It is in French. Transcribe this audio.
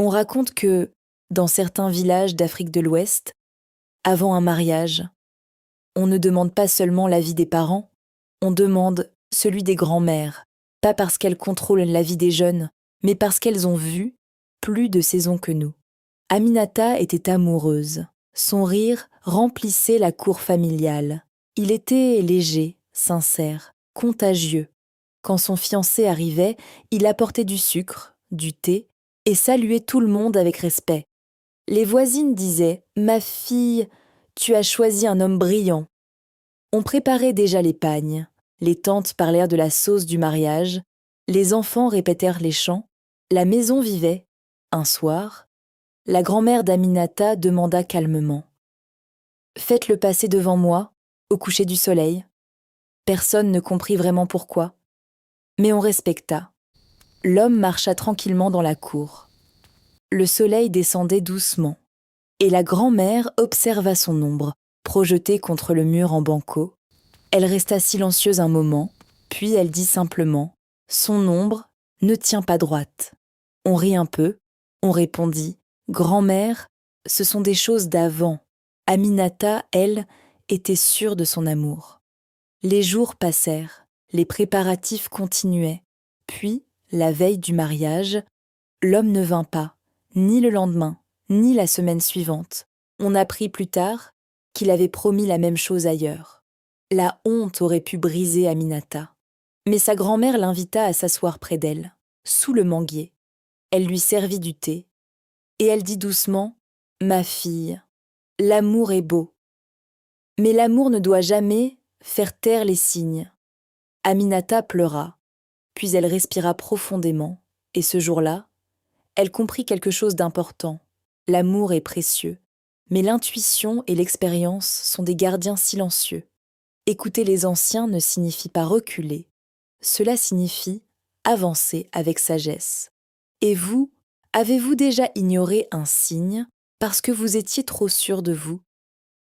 On raconte que, dans certains villages d'Afrique de l'Ouest, avant un mariage, on ne demande pas seulement l'avis des parents, on demande celui des grands-mères, pas parce qu'elles contrôlent la vie des jeunes, mais parce qu'elles ont vu plus de saisons que nous. Aminata était amoureuse. Son rire remplissait la cour familiale. Il était léger, sincère, contagieux. Quand son fiancé arrivait, il apportait du sucre, du thé, et saluait tout le monde avec respect. Les voisines disaient « Ma fille, tu as choisi un homme brillant ». On préparait déjà les pagnes. Les tantes parlèrent de la sauce du mariage. Les enfants répétèrent les chants. La maison vivait. Un soir, la grand-mère d'Aminata demanda calmement « Faites-le passer devant moi, au coucher du soleil ». Personne ne comprit vraiment pourquoi, mais on respecta. L'homme marcha tranquillement dans la cour. Le soleil descendait doucement, et la grand-mère observa son ombre, projetée contre le mur en banco. Elle resta silencieuse un moment, puis elle dit simplement « Son ombre ne tient pas droite ». On rit un peu, on répondit « Grand-mère, ce sont des choses d'avant ». Aminata, elle, était sûre de son amour. Les jours passèrent, les préparatifs continuaient. Puis, la veille du mariage, l'homme ne vint pas, ni le lendemain, ni la semaine suivante. On apprit plus tard qu'il avait promis la même chose ailleurs. La honte aurait pu briser Aminata. Mais sa grand-mère l'invita à s'asseoir près d'elle, sous le manguier. Elle lui servit du thé, et elle dit doucement « Ma fille, l'amour est beau, mais l'amour ne doit jamais faire taire les signes. » Aminata pleura, puis elle respira profondément, et ce jour-là, elle comprit quelque chose d'important. L'amour est précieux, mais l'intuition et l'expérience sont des gardiens silencieux. Écouter les anciens ne signifie pas reculer, cela signifie avancer avec sagesse. Et vous, avez-vous déjà ignoré un signe parce que vous étiez trop sûr de vous ?